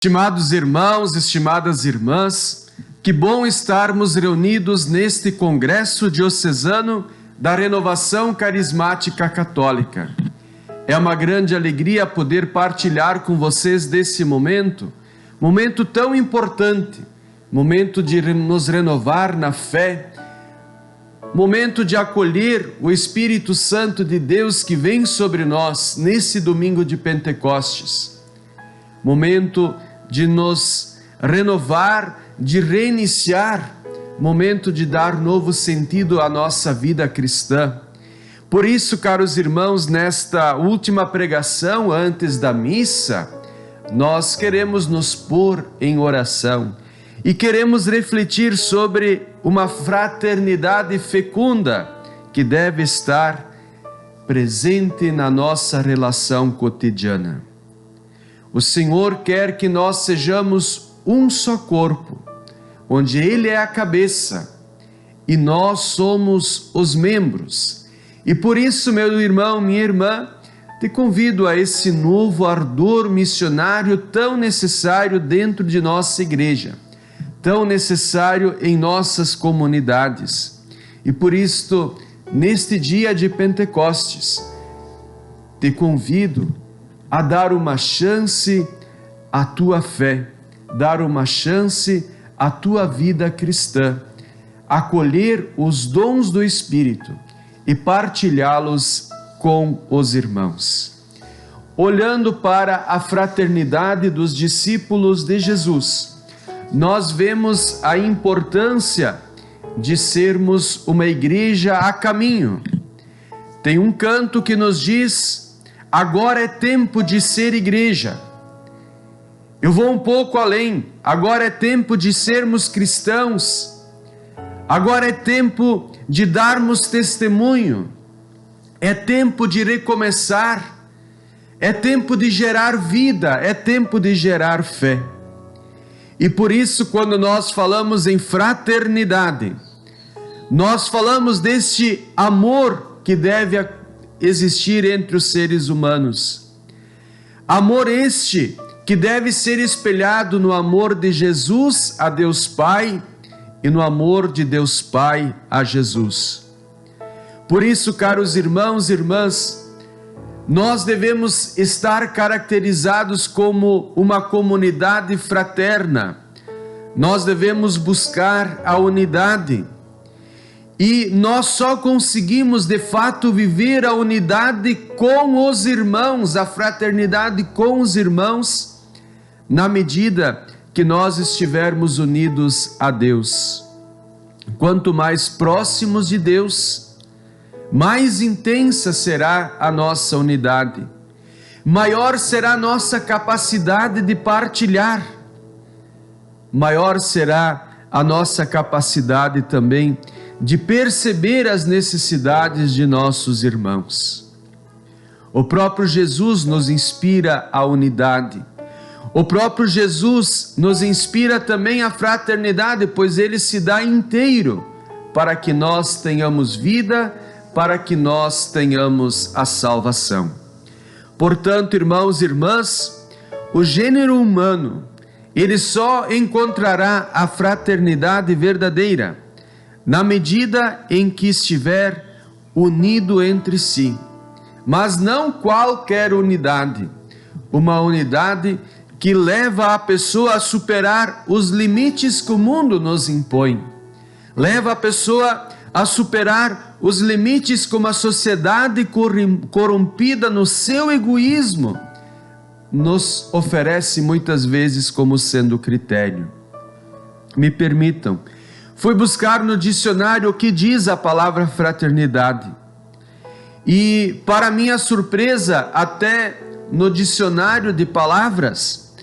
Estimados irmãos, estimadas irmãs, que bom estarmos reunidos neste Congresso Diocesano da Renovação Carismática Católica. É uma grande alegria poder partilhar com vocês desse momento tão importante, momento de nos renovar na fé, momento de acolher o Espírito Santo de Deus que vem sobre nós nesse domingo de Pentecostes. Momento de nos renovar, de reiniciar, momento de dar novo sentido à nossa vida cristã. Por isso, caros irmãos, nesta última pregação antes da missa, nós queremos nos pôr em oração e queremos refletir sobre uma fraternidade fecunda que deve estar presente na nossa relação cotidiana. O Senhor quer que nós sejamos um só corpo, onde Ele é a cabeça e nós somos os membros. E por isso, meu irmão, minha irmã, te convido a esse novo ardor missionário tão necessário dentro de nossa igreja, tão necessário em nossas comunidades. E por isto, neste dia de Pentecostes, te convido a dar uma chance à tua fé, dar uma chance à tua vida cristã, acolher os dons do Espírito e partilhá-los com os irmãos. Olhando para a fraternidade dos discípulos de Jesus, nós vemos a importância de sermos uma igreja a caminho. Tem um canto que nos diz: agora é tempo de ser igreja. Eu vou um pouco além. Agora é tempo de sermos cristãos. Agora é tempo de darmos testemunho. É tempo de recomeçar. É tempo de gerar vida. É tempo de gerar fé. E por isso, quando nós falamos em fraternidade, nós falamos deste amor que deve existir entre os seres humanos. Amor este que deve ser espelhado no amor de Jesus a Deus Pai e no amor de Deus Pai a Jesus. Por isso, caros irmãos e irmãs, nós devemos estar caracterizados como uma comunidade fraterna. Nós devemos buscar a unidade. E nós só conseguimos, de fato, viver a unidade com os irmãos, a fraternidade com os irmãos, na medida que nós estivermos unidos a Deus. Quanto mais próximos de Deus, mais intensa será a nossa unidade, maior será a nossa capacidade de partilhar, maior será a nossa capacidade também de perceber as necessidades de nossos irmãos. O próprio Jesus nos inspira a unidade. O próprio Jesus nos inspira também a fraternidade, pois Ele se dá inteiro para que nós tenhamos vida, para que nós tenhamos a salvação. Portanto, irmãos e irmãs, o gênero humano, ele só encontrará a fraternidade verdadeira na medida em que estiver unido entre si, mas não qualquer unidade, uma unidade que leva a pessoa a superar os limites que o mundo nos impõe, leva a pessoa a superar os limites como a sociedade corrompida no seu egoísmo nos oferece muitas vezes como sendo critério. Me permitam, fui buscar no dicionário o que diz a palavra fraternidade. E, para minha surpresa, até no dicionário de palavras,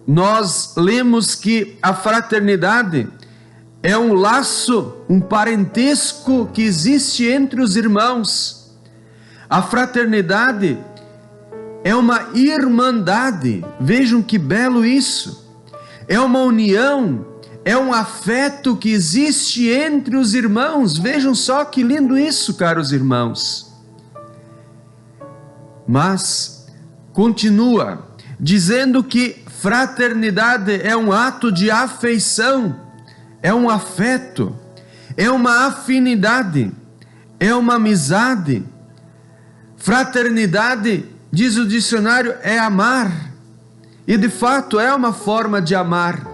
nós lemos que a fraternidade é um laço, um parentesco que existe entre os irmãos. A fraternidade é uma irmandade. Vejam que belo isso. É uma união, é um afeto que existe entre os irmãos. Vejam só que lindo isso, caros irmãos. Mas continua dizendo que Fraternidade é um ato de afeição, é um afeto, é uma afinidade, é uma amizade. Fraternidade, diz o dicionário, é amar. E de fato é uma forma de amar,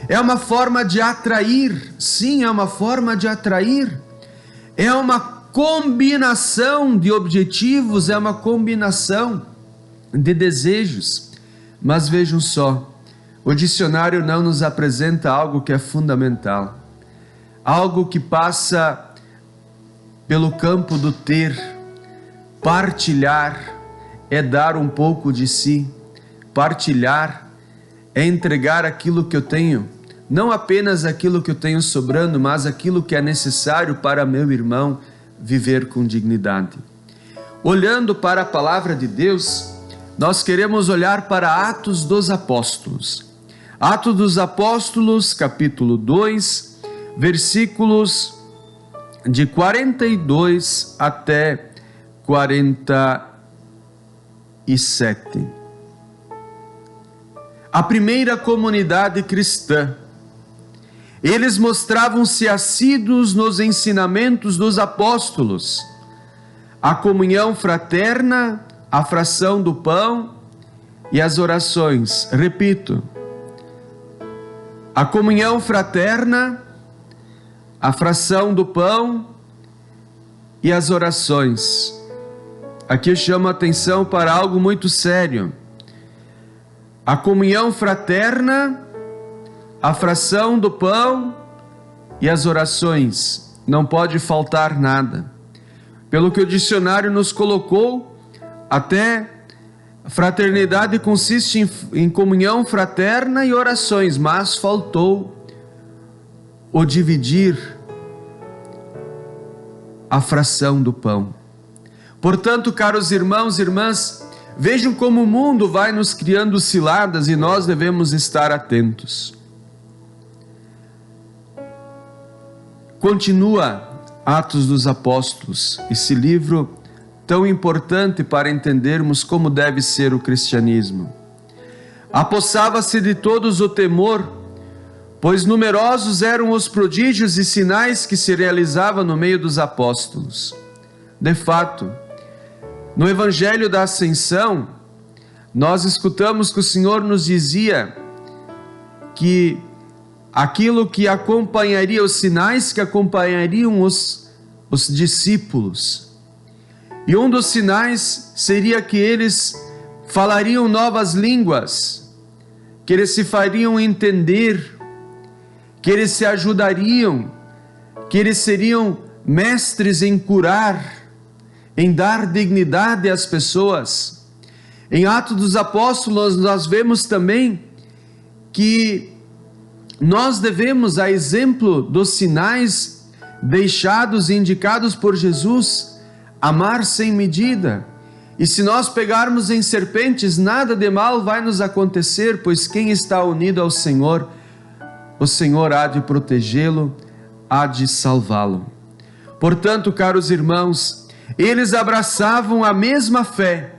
é uma forma de atrair. Sim, é uma forma de atrair. É uma combinação de objetivos, é uma combinação de desejos. Mas vejam só, o dicionário não nos apresenta algo que é fundamental, algo que passa pelo campo do ter. Partilhar é dar um pouco de si. Partilhar é entregar aquilo que eu tenho, não apenas aquilo que eu tenho sobrando, mas aquilo que é necessário para meu irmão viver com dignidade. Olhando para a palavra de Deus, nós queremos olhar para Atos dos Apóstolos. Atos dos Apóstolos, capítulo 2, versículos de 42 até 47. A primeira comunidade cristã. Eles mostravam-se assíduos nos ensinamentos dos apóstolos, a comunhão fraterna, a fração do pão e as orações. Repito, a comunhão fraterna, a fração do pão e as orações. Aqui eu chamo a atenção para algo muito sério. A comunhão fraterna, a fração do pão e as orações. Não pode faltar nada. Pelo que o dicionário nos colocou, até fraternidade consiste em comunhão fraterna e orações, mas faltou o dividir a fração do pão. Portanto, caros irmãos e irmãs, vejam como o mundo vai nos criando ciladas e nós devemos estar atentos. Continua Atos dos Apóstolos, esse livro tão importante para entendermos como deve ser o cristianismo. Apossava-se de todos o temor, pois numerosos eram os prodígios e sinais que se realizavam no meio dos apóstolos. De fato, no Evangelho da Ascensão, nós escutamos que o Senhor nos dizia que aquilo que acompanharia, os sinais que acompanhariam os discípulos. E um dos sinais seria que eles falariam novas línguas, que eles se fariam entender, que eles se ajudariam, que eles seriam mestres em curar, em dar dignidade às pessoas. Em Atos dos Apóstolos nós vemos também que nós devemos, a exemplo dos sinais deixados e indicados por Jesus, amar sem medida. E se nós pegarmos em serpentes, nada de mal vai nos acontecer, pois quem está unido ao Senhor, o Senhor há de protegê-lo, há de salvá-lo. Portanto, caros irmãos, eles abraçavam a mesma fé,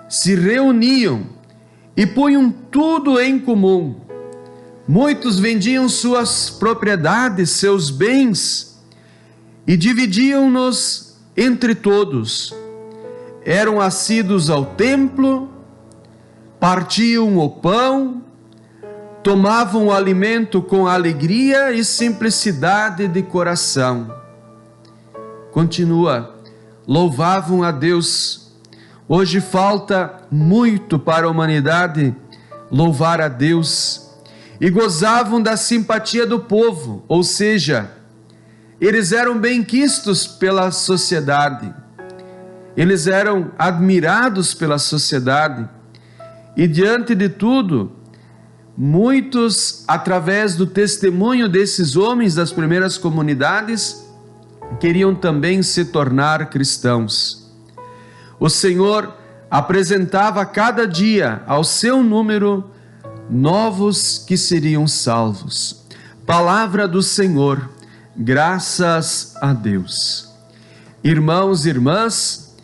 se reuniam e punham tudo em comum. Muitos vendiam suas propriedades, seus bens, e dividiam-nos entre todos. Eram assíduos ao templo, partiam o pão, tomavam o alimento com alegria e simplicidade de coração. Continua, louvavam a Deus. Hoje falta muito para a humanidade louvar a Deus. E gozavam da simpatia do povo, ou seja, eles eram bem-quistos pela sociedade, eles eram admirados pela sociedade, e diante de tudo, muitos, através do testemunho desses homens das primeiras comunidades, queriam também se tornar cristãos. O Senhor apresentava cada dia ao seu número novos que seriam salvos. Palavra do Senhor, graças a Deus. Irmãos e irmãs,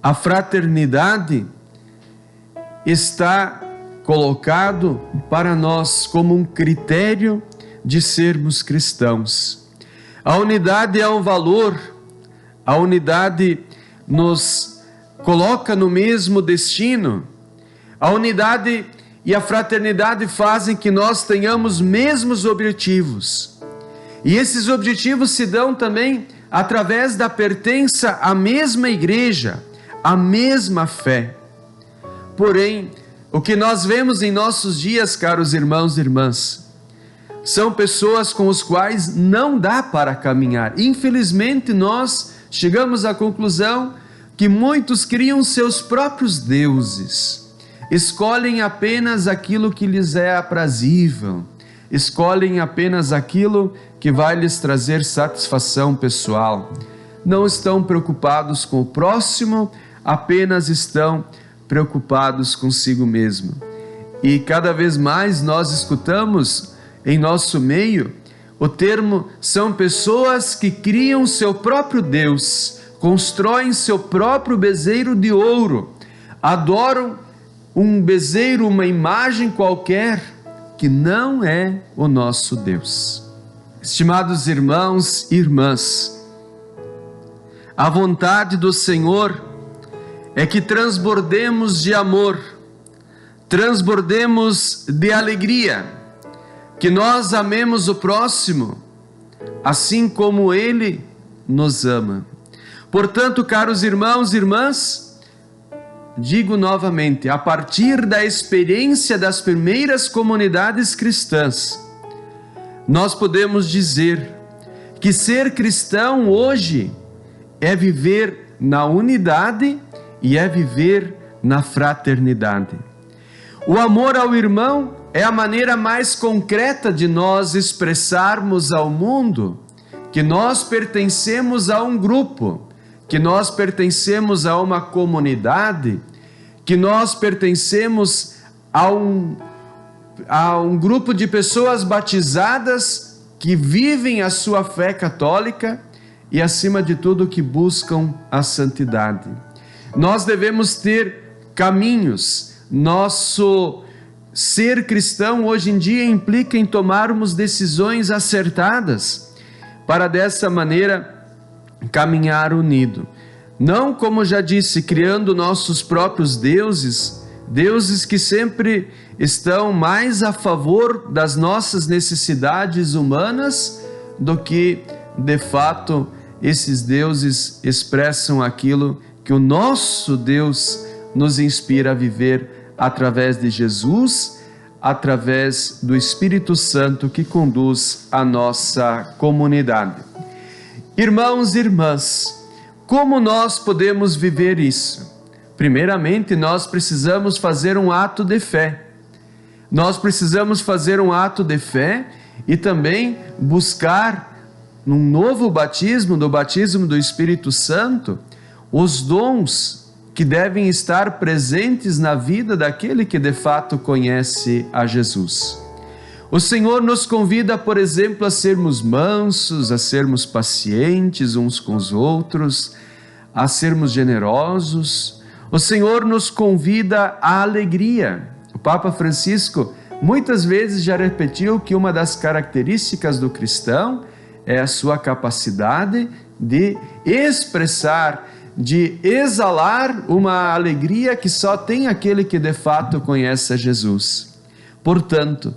a fraternidade está colocado para nós como um critério de sermos cristãos. A unidade é um valor, a unidade nos coloca no mesmo destino, a unidade e a fraternidade fazem que nós tenhamos mesmos objetivos. E esses objetivos se dão também através da pertença à mesma igreja, à mesma fé. Porém, o que nós vemos em nossos dias, caros irmãos e irmãs, são pessoas com os quais não dá para caminhar. Infelizmente, nós chegamos à conclusão que muitos criam seus próprios deuses, escolhem apenas aquilo que lhes é aprazível, escolhem apenas aquilo que vai lhes trazer satisfação pessoal. Não estão preocupados com o próximo, apenas estão preocupados consigo mesmo. E cada vez mais nós escutamos em nosso meio o termo: são pessoas que criam seu próprio Deus, constroem seu próprio bezerro de ouro, adoram um bezerro, uma imagem qualquer que não é o nosso Deus. Estimados irmãos e irmãs, a vontade do Senhor é que transbordemos de amor, transbordemos de alegria, que nós amemos o próximo, assim como Ele nos ama. Portanto, caros irmãos e irmãs, digo novamente, a partir da experiência das primeiras comunidades cristãs, nós podemos dizer que ser cristão hoje é viver na unidade e é viver na fraternidade. O amor ao irmão é a maneira mais concreta de nós expressarmos ao mundo que nós pertencemos a um grupo, que nós pertencemos a uma comunidade, que nós pertencemos a um grupo de pessoas batizadas que vivem a sua fé católica e, acima de tudo, que buscam a santidade. Nós devemos ter caminhos. Nosso ser cristão hoje em dia implica em tomarmos decisões acertadas para dessa maneira caminhar unido. Não, como já disse, criando nossos próprios deuses, deuses que sempre estão mais a favor das nossas necessidades humanas do que, de fato, esses deuses expressam aquilo que o nosso Deus nos inspira a viver através de Jesus, através do Espírito Santo que conduz a nossa comunidade. Irmãos e irmãs, como nós podemos viver isso? Primeiramente, nós precisamos fazer um ato de fé. Nós precisamos fazer um ato de fé e também buscar, num novo batismo, do batismo do Espírito Santo, os dons que devem estar presentes na vida daquele que de fato conhece a Jesus. O Senhor nos convida, por exemplo, a sermos mansos, a sermos pacientes uns com os outros, a sermos generosos. O Senhor nos convida à alegria. O Papa Francisco muitas vezes já repetiu que uma das características do cristão é a sua capacidade de expressar, de exalar uma alegria que só tem aquele que de fato conhece a Jesus. Portanto,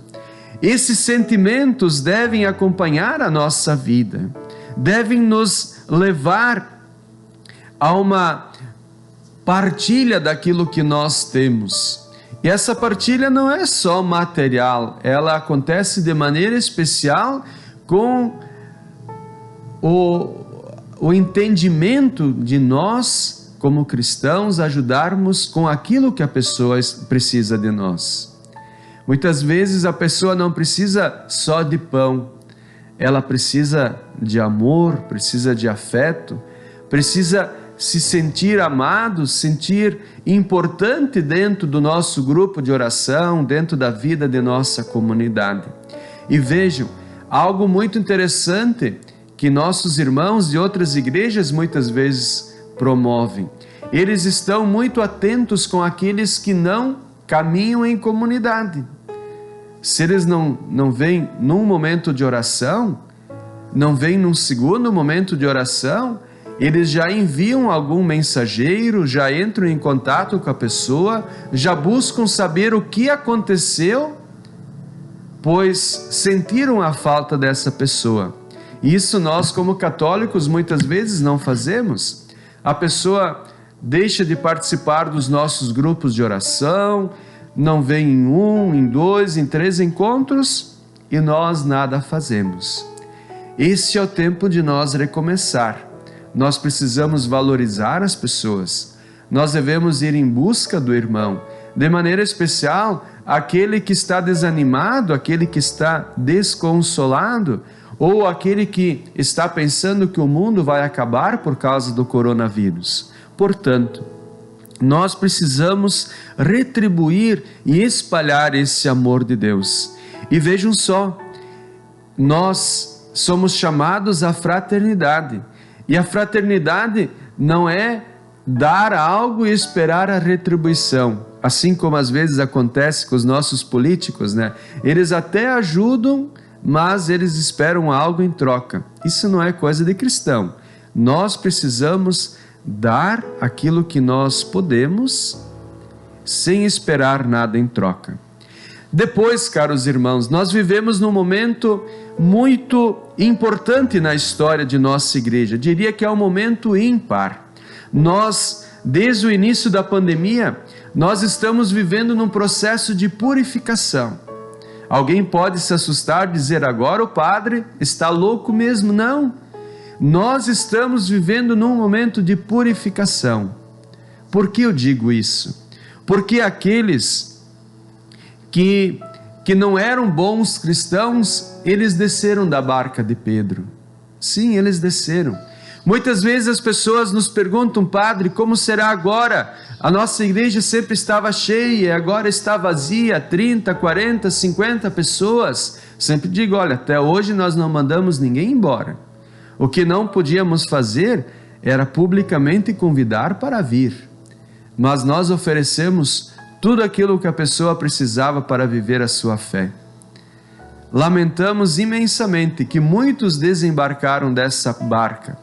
esses sentimentos devem acompanhar a nossa vida, devem nos levar a uma partilha daquilo que nós temos. E essa partilha não é só material, ela acontece de maneira especial com o entendimento de nós, como cristãos, ajudarmos com aquilo que a pessoa precisa de nós. Muitas vezes a pessoa não precisa só de pão, ela precisa de amor, precisa de afeto, precisa se sentir amado, sentir importante dentro do nosso grupo de oração, dentro da vida de nossa comunidade. E vejam, algo muito interessante que nossos irmãos de outras igrejas muitas vezes promovem. Eles estão muito atentos com aqueles que não caminham em comunidade. Se eles não vêm num momento de oração, não vêm num segundo momento de oração, eles já enviam algum mensageiro, já entram em contato com a pessoa, já buscam saber o que aconteceu, pois sentiram a falta dessa pessoa. Isso nós, como católicos, muitas vezes não fazemos. A pessoa deixa de participar dos nossos grupos de oração, não vem em 1, em 2, em 3 encontros e nós nada fazemos. Esse é o tempo de nós recomeçar. Nós precisamos valorizar as pessoas. Nós devemos ir em busca do irmão. De maneira especial, aquele que está desanimado, aquele que está desconsolado, ou aquele que está pensando que o mundo vai acabar por causa do coronavírus. Portanto, nós precisamos retribuir e espalhar esse amor de Deus. E vejam só, nós somos chamados à fraternidade. E a fraternidade não é dar algo e esperar a retribuição. Assim como às vezes acontece com os nossos políticos, né? Eles até ajudam, mas eles esperam algo em troca. Isso não é coisa de cristão. Nós precisamos dar aquilo que nós podemos, sem esperar nada em troca. Depois, caros irmãos, nós vivemos num momento muito importante na história de nossa igreja. Diria que é um momento ímpar. Nós, desde o início da pandemia, nós estamos vivendo num processo de purificação. Alguém pode se assustar, dizer agora o padre está louco mesmo. Não. Nós estamos vivendo num momento de purificação. Por que eu digo isso? Porque aqueles que não eram bons cristãos, eles desceram da barca de Pedro. Sim, eles desceram. Muitas vezes as pessoas nos perguntam, padre, como será agora? A nossa igreja sempre estava cheia, agora está vazia, 30, 40, 50 pessoas. Sempre digo, olha, até hoje nós não mandamos ninguém embora. O que não podíamos fazer era publicamente convidar para vir. Mas nós oferecemos tudo aquilo que a pessoa precisava para viver a sua fé. Lamentamos imensamente que muitos desembarcaram dessa barca.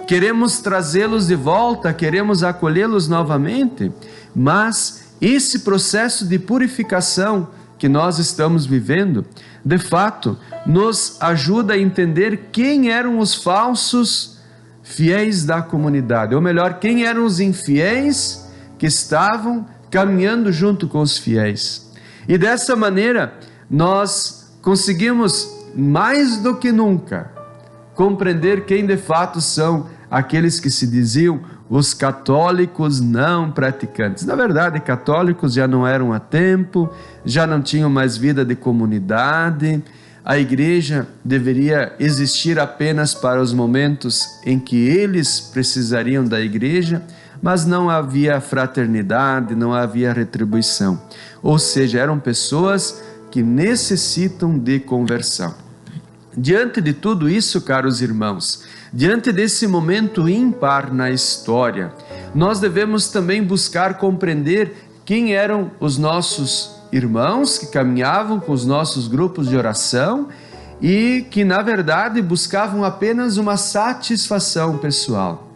Queremos trazê-los de volta, queremos acolhê-los novamente, mas esse processo de purificação que nós estamos vivendo, de fato, nos ajuda a entender quem eram os falsos fiéis da comunidade, ou melhor, quem eram os infiéis que estavam caminhando junto com os fiéis. E dessa maneira, nós conseguimos, mais do que nunca, compreender quem de fato são aqueles que se diziam os católicos não praticantes. Na verdade, católicos já não eram há tempo, já não tinham mais vida de comunidade. A igreja deveria existir apenas para os momentos em que eles precisariam da igreja, mas não havia fraternidade, não havia retribuição. Ou seja, eram pessoas que necessitam de conversão. Diante de tudo isso, caros irmãos, diante desse momento ímpar na história, nós devemos também buscar compreender quem eram os nossos irmãos que caminhavam com os nossos grupos de oração e que, na verdade, buscavam apenas uma satisfação pessoal.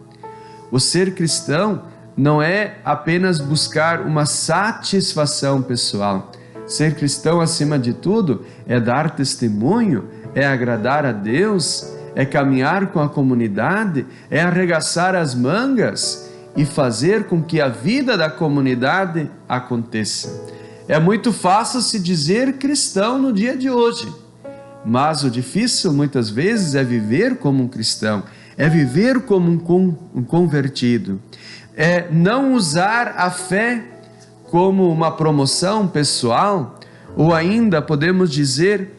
O ser cristão não é apenas buscar uma satisfação pessoal. Ser cristão, acima de tudo, é dar testemunho, é agradar a Deus, é caminhar com a comunidade, é arregaçar as mangas e fazer com que a vida da comunidade aconteça. É muito fácil se dizer cristão no dia de hoje, mas o difícil muitas vezes é viver como um cristão, é viver como um convertido, é não usar a fé como uma promoção pessoal, ou ainda podemos dizer,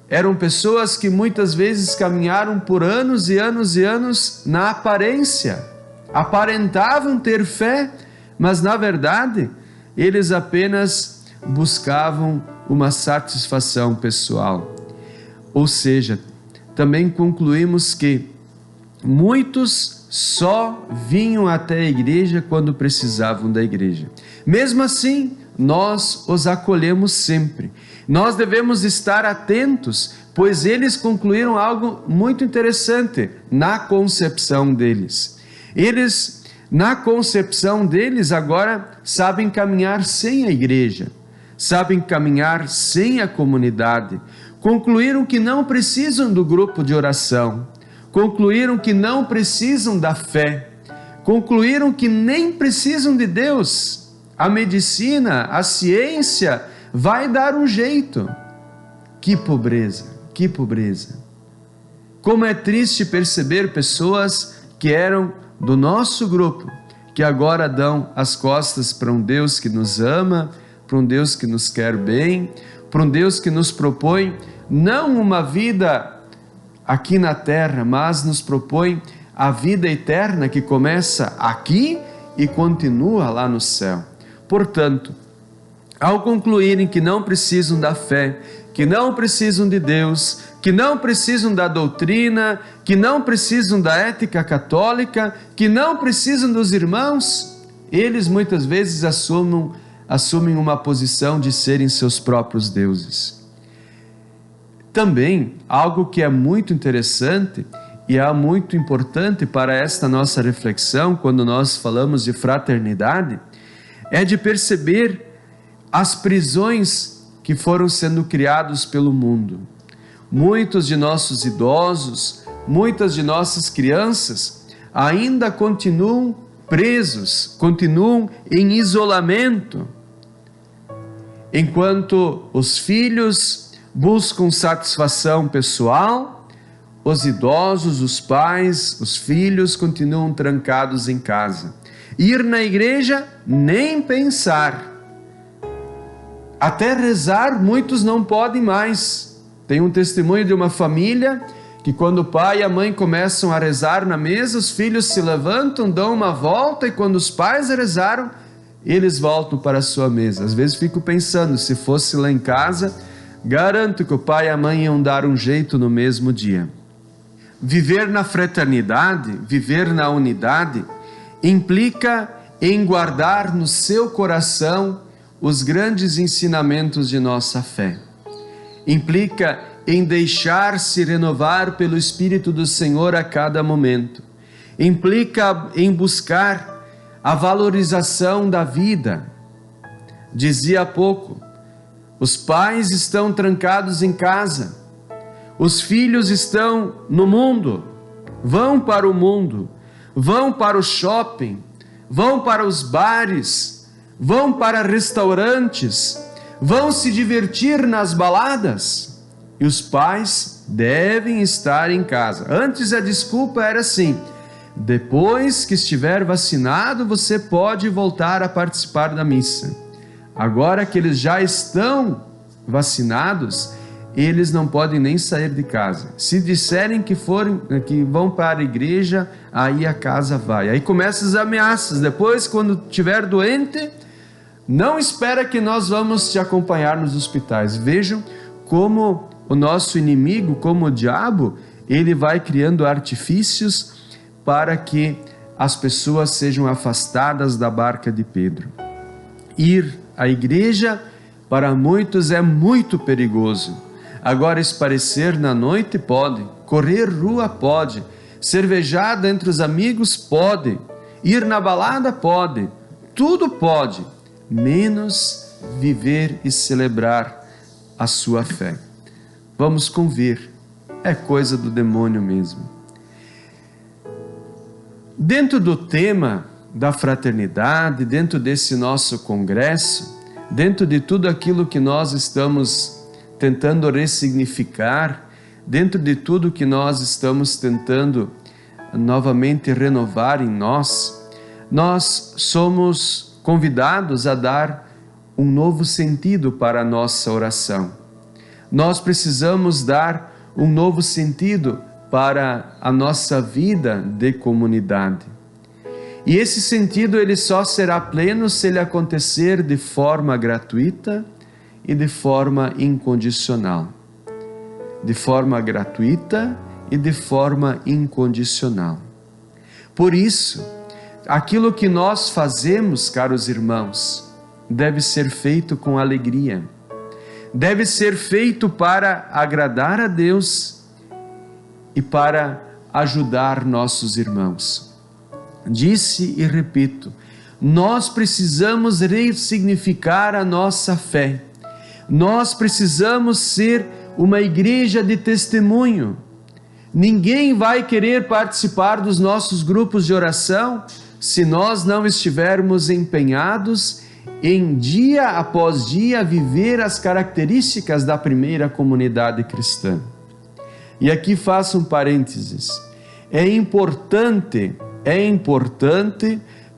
eram pessoas que muitas vezes caminharam por anos e anos e anos na aparência, aparentavam ter fé, mas na verdade eles apenas buscavam uma satisfação pessoal. Ou seja, também concluímos que muitos só vinham até a igreja quando precisavam da igreja. Mesmo assim, nós os acolhemos sempre. Nós devemos estar atentos, pois eles concluíram algo muito interessante na concepção deles. Eles, na concepção deles, agora sabem caminhar sem a igreja, sabem caminhar sem a comunidade. Concluíram que não precisam do grupo de oração, concluíram que não precisam da fé, concluíram que nem precisam de Deus. A medicina, a ciência vai dar um jeito. Que pobreza, que pobreza. Como é triste perceber pessoas que eram do nosso grupo, que agora dão as costas para um Deus que nos ama, para um Deus que nos quer bem, para um Deus que nos propõe não uma vida aqui na terra, mas nos propõe a vida eterna que começa aqui e continua lá no céu. Portanto, ao concluírem que não precisam da fé, que não precisam de Deus, que não precisam da doutrina, que não precisam da ética católica, que não precisam dos irmãos, eles muitas vezes assumem uma posição de serem seus próprios deuses. Também, algo que é muito interessante e é muito importante para esta nossa reflexão, quando nós falamos de fraternidade, é de perceber as prisões que foram sendo criadas pelo mundo. Muitos de nossos idosos, muitas de nossas crianças ainda continuam presos, continuam em isolamento, enquanto os filhos buscam satisfação pessoal, os idosos, os pais, os filhos continuam trancados em casa. Ir na igreja, nem pensar. Até rezar, muitos não podem mais. Tem um testemunho de uma família que quando o pai e a mãe começam a rezar na mesa, os filhos se levantam, dão uma volta e quando os pais rezaram, eles voltam para a sua mesa. Às vezes fico pensando, se fosse lá em casa, garanto que o pai e a mãe iam dar um jeito no mesmo dia. Viver na fraternidade, viver na unidade, implica em guardar no seu coração os grandes ensinamentos de nossa fé. Implica em deixar-se renovar pelo Espírito do Senhor a cada momento. Implica em buscar a valorização da vida. Dizia há pouco, os pais estão trancados em casa, os filhos estão no mundo, vão para o mundo, vão para o shopping, vão para os bares, vão para restaurantes, vão se divertir nas baladas, e os pais devem estar em casa. Antes a desculpa era assim, depois que estiver vacinado você pode voltar a participar da missa. Agora que eles já estão vacinados, eles não podem nem sair de casa. Se disserem que vão para a igreja, aí a casa vai. Aí começam as ameaças. Depois, quando estiver doente, não espera que nós vamos te acompanhar nos hospitais. Vejam como o nosso inimigo, como o diabo, ele vai criando artifícios para que as pessoas sejam afastadas da barca de Pedro. Ir à igreja, para muitos, é muito perigoso. Agora, esparecer na noite pode, correr rua pode, cervejada entre os amigos pode, ir na balada pode, tudo pode, menos viver e celebrar a sua fé. Vamos convir, é coisa do demônio mesmo. Dentro do tema da fraternidade, dentro desse nosso congresso, dentro de tudo aquilo que nós estamos tentando ressignificar, dentro de tudo que nós estamos tentando novamente renovar em nós, nós somos convidados a dar um novo sentido para a nossa oração. Nós precisamos dar um novo sentido para a nossa vida de comunidade. E esse sentido ele só será pleno se ele acontecer de forma gratuita e de forma incondicional. De forma gratuita e de forma incondicional. Por isso, aquilo que nós fazemos, caros irmãos, deve ser feito com alegria. Deve ser feito para agradar a Deus e para ajudar nossos irmãos. Disse e repito, nós precisamos ressignificar a nossa fé. Nós precisamos ser uma igreja de testemunho. Ninguém vai querer participar dos nossos grupos de oração se nós não estivermos empenhados em dia após dia viver as características da primeira comunidade cristã. E aqui faço um parênteses. É importante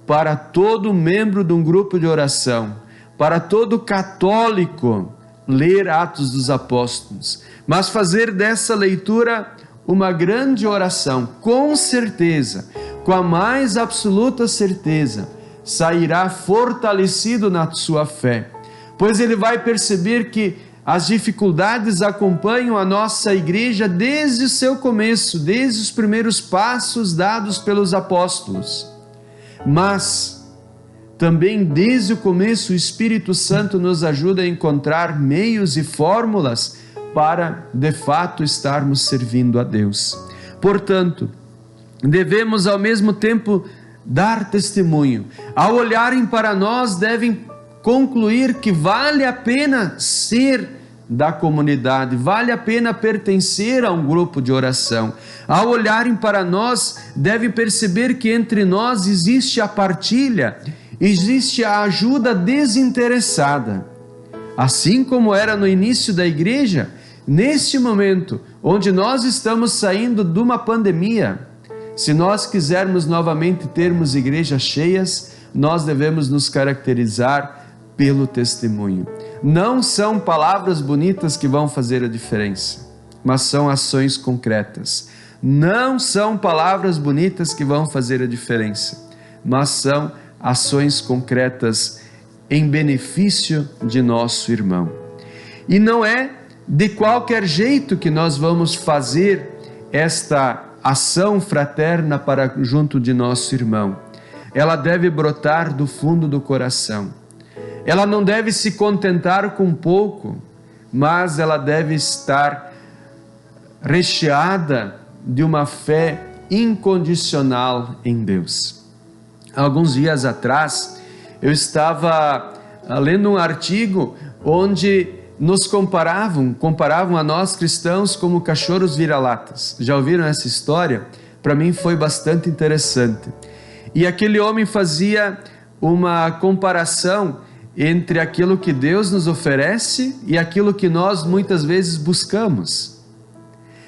para todo membro de um grupo de oração, para todo católico, ler Atos dos Apóstolos, mas fazer dessa leitura uma grande oração, com certeza, com a mais absoluta certeza, sairá fortalecido na sua fé, pois ele vai perceber que as dificuldades acompanham a nossa igreja desde o seu começo, desde os primeiros passos dados pelos apóstolos. Mas também desde o começo o Espírito Santo nos ajuda a encontrar meios e fórmulas para, de fato, estarmos servindo a Deus. Portanto, devemos ao mesmo tempo dar testemunho. Ao olharem para nós, devem concluir que vale a pena ser da comunidade, vale a pena pertencer a um grupo de oração. Ao olharem para nós, devem perceber que entre nós existe a partilha, existe a ajuda desinteressada. Assim como era no início da igreja, neste momento, onde nós estamos saindo de uma pandemia, se nós quisermos novamente termos igrejas cheias, nós devemos nos caracterizar pelo testemunho. Não são palavras bonitas que vão fazer a diferença, mas são ações concretas. Não são palavras bonitas que vão fazer a diferença, mas são ações concretas em benefício de nosso irmão. E não é de qualquer jeito que nós vamos fazer esta ação fraterna para junto de nosso irmão. Ela deve brotar do fundo do coração. Ela não deve se contentar com pouco, mas ela deve estar recheada de uma fé incondicional em Deus. Alguns dias atrás, eu estava lendo um artigo onde nos comparavam a nós cristãos como cachorros vira-latas. Já ouviram essa história? Para mim foi bastante interessante. E aquele homem fazia uma comparação entre aquilo que Deus nos oferece e aquilo que nós muitas vezes buscamos.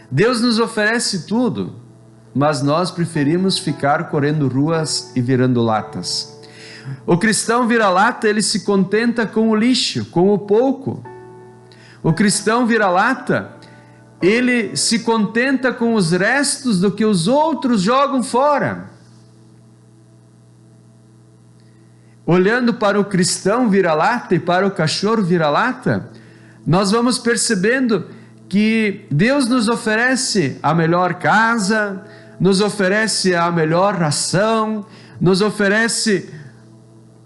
Deus nos oferece tudo, mas nós preferimos ficar correndo ruas e virando latas. O cristão vira-lata, ele se contenta com o lixo, com o pouco. O cristão vira-lata, ele se contenta com os restos do que os outros jogam fora. Olhando para o cristão vira-lata e para o cachorro vira-lata, nós vamos percebendo que Deus nos oferece a melhor casa, nos oferece a melhor ração, nos oferece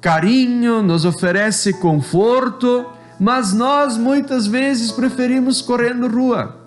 carinho, nos oferece conforto, mas nós muitas vezes preferimos correndo rua.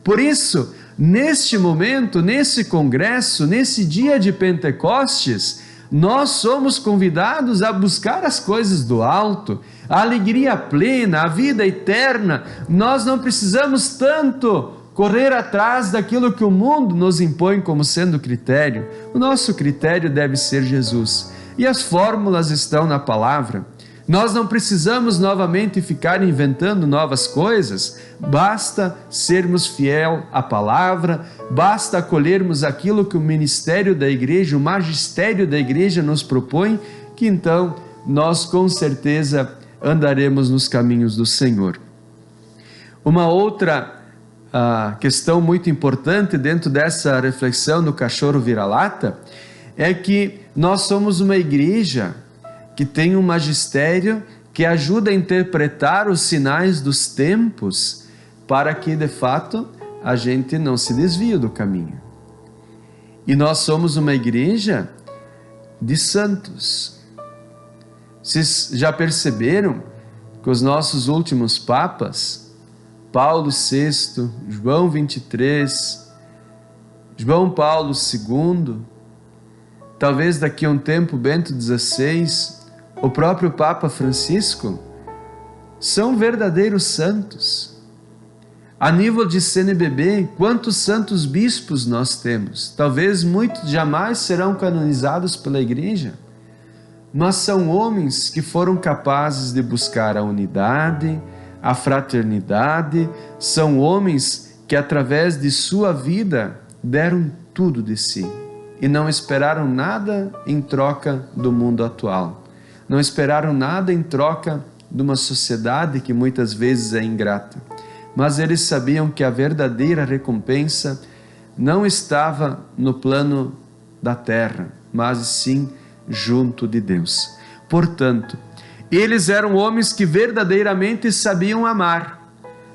Por isso, neste momento, nesse congresso, nesse dia de Pentecostes, nós somos convidados a buscar as coisas do alto, a alegria plena, a vida eterna. Nós não precisamos tanto correr atrás daquilo que o mundo nos impõe como sendo critério. O nosso critério deve ser Jesus. E as fórmulas estão na palavra. Nós não precisamos novamente ficar inventando novas coisas, basta sermos fiel à palavra, basta acolhermos aquilo que o ministério da igreja, o magistério da igreja nos propõe, que então nós com certeza andaremos nos caminhos do Senhor. Uma outra questão muito importante dentro dessa reflexão do cachorro vira-lata é que nós somos uma igreja que tem um magistério que ajuda a interpretar os sinais dos tempos para que, de fato, a gente não se desvie do caminho. E nós somos uma igreja de santos. Vocês já perceberam que os nossos últimos papas, Paulo VI, João 23, João Paulo II, talvez daqui a um tempo Bento XVI, o próprio Papa Francisco, são verdadeiros santos. A nível de CNBB, quantos santos bispos nós temos? Talvez muitos jamais serão canonizados pela Igreja, mas são homens que foram capazes de buscar a unidade, a fraternidade, são homens que através de sua vida deram tudo de si e não esperaram nada em troca do mundo atual, não esperaram nada em troca de uma sociedade que muitas vezes é ingrata, mas eles sabiam que a verdadeira recompensa não estava no plano da terra, mas sim junto de Deus. Portanto, eles eram homens que verdadeiramente sabiam amar.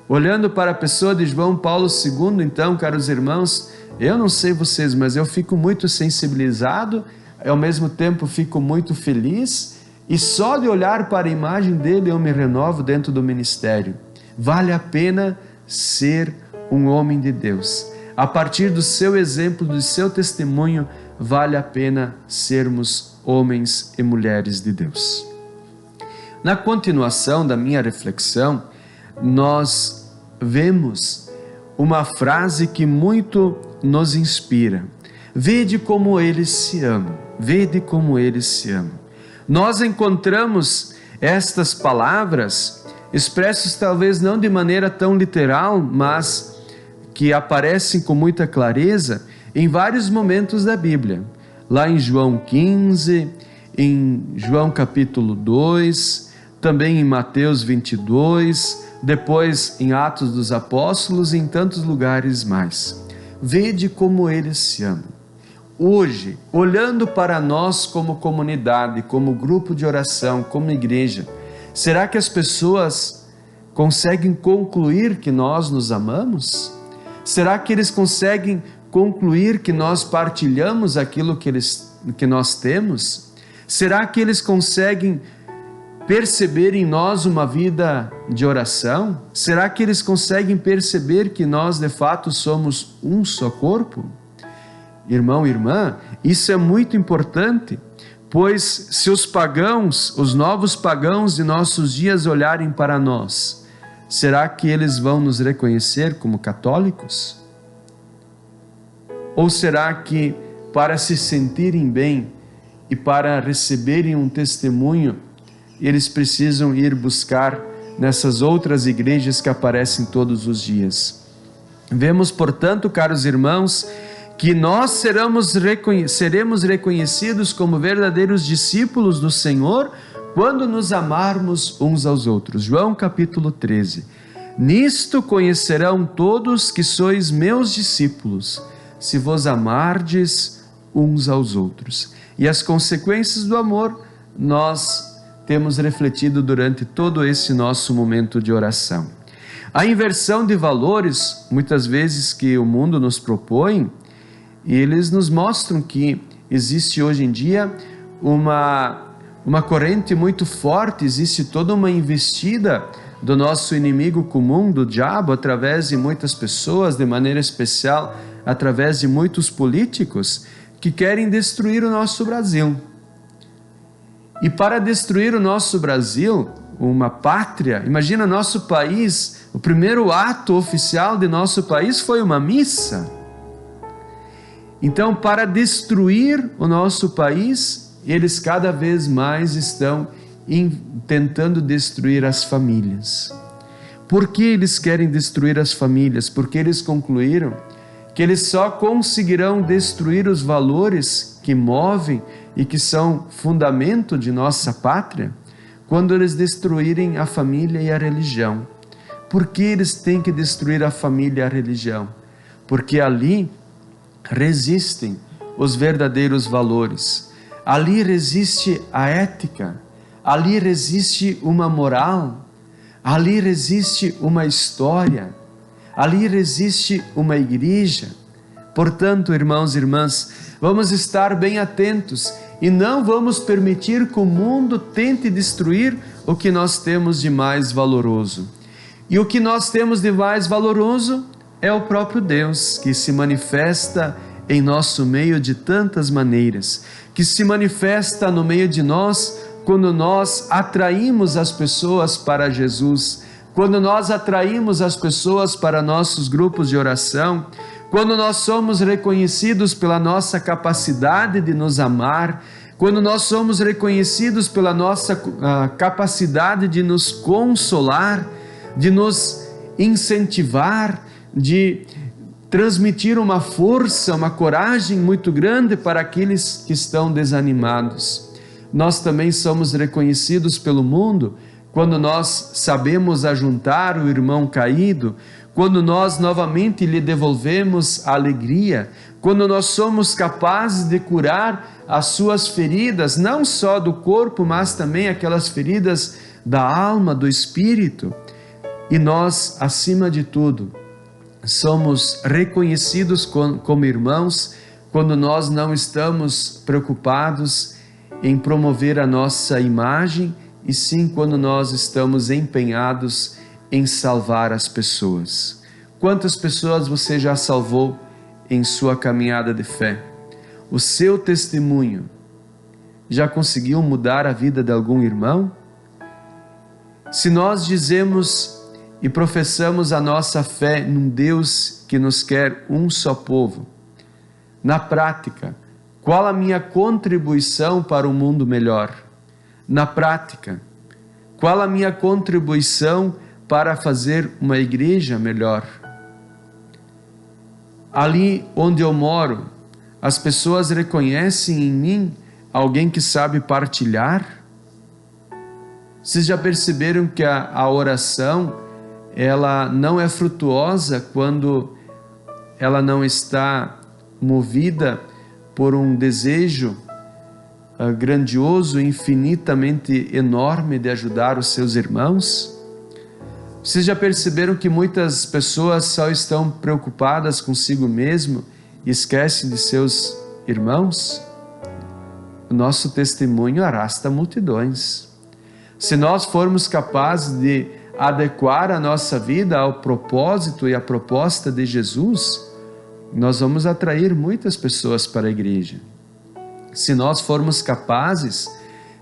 Olhando para a pessoa de João Paulo II, então, caros irmãos, eu não sei vocês, mas eu fico muito sensibilizado, ao mesmo tempo fico muito feliz, e só de olhar para a imagem dele eu me renovo dentro do ministério. Vale a pena ser um homem de Deus. A partir do seu exemplo, do seu testemunho, vale a pena sermos homens e mulheres de Deus. Na continuação da minha reflexão, nós vemos uma frase que muito nos inspira. Vede como eles se amam. Vede como eles se amam. Nós encontramos estas palavras expressas talvez não de maneira tão literal, mas que aparecem com muita clareza em vários momentos da Bíblia. Lá em João 15, em João capítulo 2, também em Mateus 22, depois em Atos dos Apóstolos e em tantos lugares mais. Vede como eles se amam. Hoje, olhando para nós como comunidade, como grupo de oração, como igreja, será que as pessoas conseguem concluir que nós nos amamos? Será que eles conseguem concluir que nós partilhamos aquilo que nós temos? Será que eles conseguem perceber em nós uma vida de oração? Será que eles conseguem perceber que nós de fato somos um só corpo? Irmão e irmã, isso é muito importante, pois se os pagãos, os novos pagãos de nossos dias olharem para nós, será que eles vão nos reconhecer como católicos? Ou será que para se sentirem bem e para receberem um testemunho, eles precisam ir buscar nessas outras igrejas que aparecem todos os dias? Vemos, portanto, caros irmãos, que nós seremos reconhecidos como verdadeiros discípulos do Senhor quando nos amarmos uns aos outros. João capítulo 13. Nisto conhecerão todos que sois meus discípulos, se vos amardes uns aos outros. E as consequências do amor nós temos refletido durante todo esse nosso momento de oração. A inversão de valores, muitas vezes que o mundo nos propõe, eles nos mostram que existe hoje em dia uma corrente muito forte, existe toda uma investida do nosso inimigo comum, do diabo, através de muitas pessoas, de maneira especial, através de muitos políticos, que querem destruir o nosso Brasil. E para destruir o nosso Brasil, uma pátria, imagina nosso país, o primeiro ato oficial de nosso país foi uma missa. Então, para destruir o nosso país, eles cada vez mais estão tentando destruir as famílias. Por que eles querem destruir as famílias? Porque eles concluíram que eles só conseguirão destruir os valores que movem e que são fundamento de nossa pátria quando eles destruírem a família e a religião. Por que eles têm que destruir a família e a religião? Porque ali resistem os verdadeiros valores, ali resiste a ética, ali resiste uma moral, ali resiste uma história, ali resiste uma igreja. Portanto, irmãos e irmãs, vamos estar bem atentos e não vamos permitir que o mundo tente destruir o que nós temos de mais valoroso. E o que nós temos de mais valoroso é o próprio Deus, que se manifesta em nosso meio de tantas maneiras, que se manifesta no meio de nós quando nós atraímos as pessoas para Jesus, quando nós atraímos as pessoas para nossos grupos de oração, quando nós somos reconhecidos pela nossa capacidade de nos amar, quando nós somos reconhecidos pela nossa capacidade de nos consolar, de nos incentivar, de transmitir uma força, uma coragem muito grande para aqueles que estão desanimados. Nós também somos reconhecidos pelo mundo quando nós sabemos ajuntar o irmão caído, quando nós novamente lhe devolvemos a alegria, quando nós somos capazes de curar as suas feridas, não só do corpo, mas também aquelas feridas da alma, do espírito. E nós, acima de tudo, somos reconhecidos como irmãos quando nós não estamos preocupados em promover a nossa imagem, e sim quando nós estamos empenhados em salvar as pessoas. Quantas pessoas você já salvou em sua caminhada de fé? O seu testemunho já conseguiu mudar a vida de algum irmão? Se nós dizemos e professamos a nossa fé num Deus que nos quer um só povo, na prática, qual a minha contribuição para um mundo melhor? Na prática, qual a minha contribuição para fazer uma igreja melhor? Ali onde eu moro, as pessoas reconhecem em mim alguém que sabe partilhar? Vocês já perceberam que a oração, ela não é frutuosa quando ela não está movida por um desejo grandioso, infinitamente enorme de ajudar os seus irmãos? Vocês já perceberam que muitas pessoas só estão preocupadas consigo mesmo e esquecem de seus irmãos? O nosso testemunho arrasta multidões. Se nós formos capazes de adequar a nossa vida ao propósito e à proposta de Jesus, nós vamos atrair muitas pessoas para a igreja. Se nós formos capazes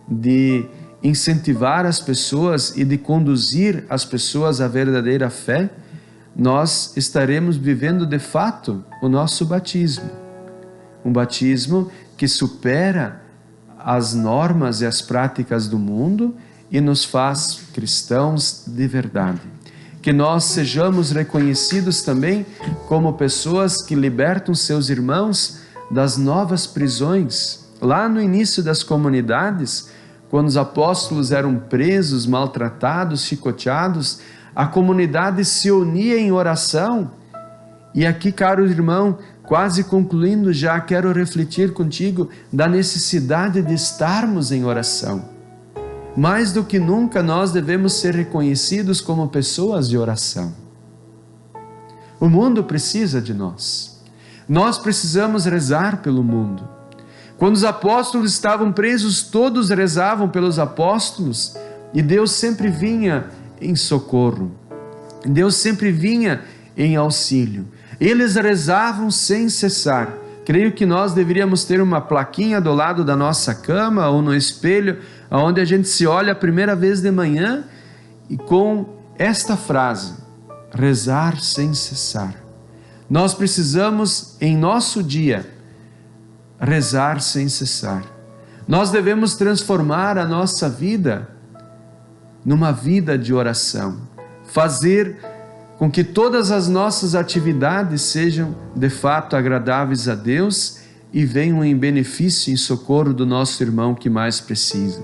de incentivar as pessoas e de conduzir as pessoas à verdadeira fé, nós estaremos vivendo de fato o nosso batismo. Um batismo que supera as normas e as práticas do mundo e nos faz cristãos de verdade. Que nós sejamos reconhecidos também como pessoas que libertam seus irmãos das novas prisões. Lá no início das comunidades, quando os apóstolos eram presos, maltratados, chicoteados, a comunidade se unia em oração. E aqui, caro irmão, quase concluindo já, quero refletir contigo da necessidade de estarmos em oração. Mais do que nunca, nós devemos ser reconhecidos como pessoas de oração. O mundo precisa de nós. Nós precisamos rezar pelo mundo. Quando os apóstolos estavam presos, todos rezavam pelos apóstolos e Deus sempre vinha em socorro. Deus sempre vinha em auxílio. Eles rezavam sem cessar. Creio que nós deveríamos ter uma plaquinha do lado da nossa cama ou no espelho, onde a gente se olha a primeira vez de manhã e com esta frase: rezar sem cessar. Nós precisamos, em nosso dia, rezar sem cessar. Nós devemos transformar a nossa vida numa vida de oração, fazer com que todas as nossas atividades sejam de fato agradáveis a Deus e venham em benefício e em socorro do nosso irmão que mais precisa.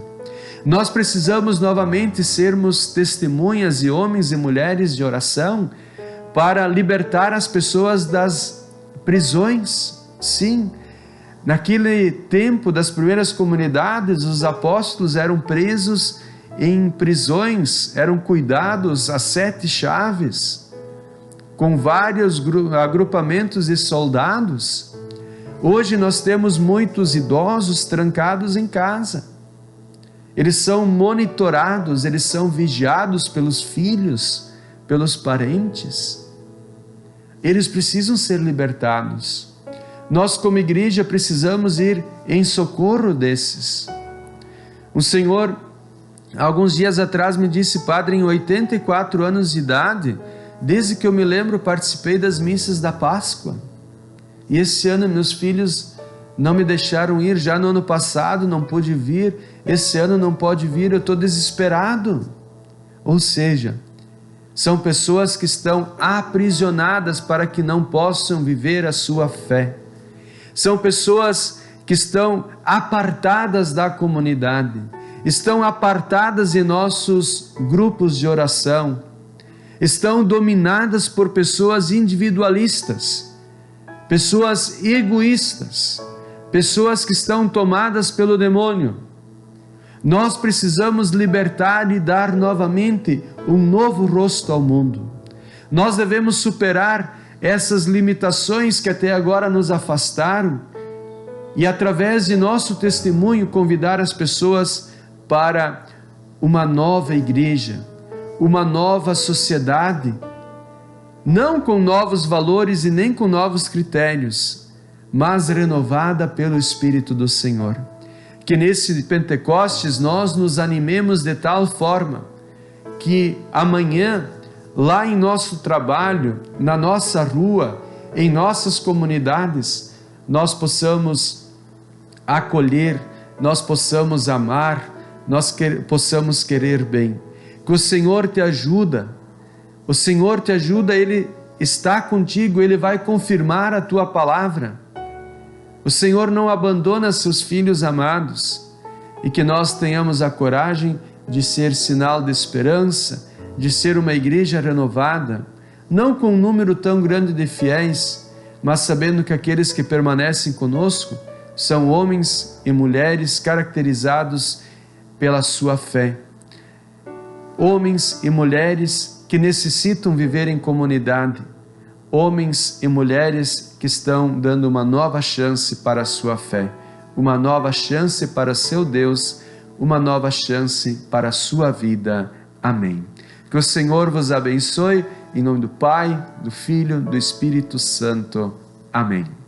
Nós precisamos novamente sermos testemunhas e homens e mulheres de oração para libertar as pessoas das prisões. Sim, naquele tempo das primeiras comunidades, os apóstolos eram presos em prisões, eram cuidados a 7 chaves, com vários agrupamentos de soldados. Hoje nós temos muitos idosos trancados em casa. Eles são monitorados, eles são vigiados pelos filhos, pelos parentes. Eles precisam ser libertados. Nós, como igreja, precisamos ir em socorro desses. O Senhor, alguns dias atrás, me disse: padre, em 84 anos de idade, desde que eu me lembro, participei das missas da Páscoa. E esse ano meus filhos não me deixaram ir, já no ano passado não pude vir, esse ano não pode vir, eu estou desesperado. Ou seja, são pessoas que estão aprisionadas para que não possam viver a sua fé. São pessoas que estão apartadas da comunidade, estão apartadas em nossos grupos de oração, estão dominadas por pessoas individualistas, pessoas egoístas, pessoas que estão tomadas pelo demônio. Nós precisamos libertar e dar novamente um novo rosto ao mundo. Nós devemos superar essas limitações que até agora nos afastaram e, através de nosso testemunho, convidar as pessoas para uma nova igreja, uma nova sociedade, não com novos valores e nem com novos critérios, mas renovada pelo Espírito do Senhor. Que nesse Pentecostes nós nos animemos de tal forma que amanhã, lá em nosso trabalho, na nossa rua, em nossas comunidades, nós possamos acolher, nós possamos amar, nós possamos querer bem. Que o Senhor te ajuda, o Senhor te ajuda, Ele está contigo, Ele vai confirmar a tua palavra. O Senhor não abandona seus filhos amados, e que nós tenhamos a coragem de ser sinal de esperança, de ser uma igreja renovada, não com um número tão grande de fiéis, mas sabendo que aqueles que permanecem conosco são homens e mulheres caracterizados pela sua fé. Homens e mulheres que necessitam viver em comunidade, homens e mulheres que estão dando uma nova chance para a sua fé, uma nova chance para seu Deus, uma nova chance para a sua vida. Amém. Que o Senhor vos abençoe, em nome do Pai, do Filho, do Espírito Santo. Amém.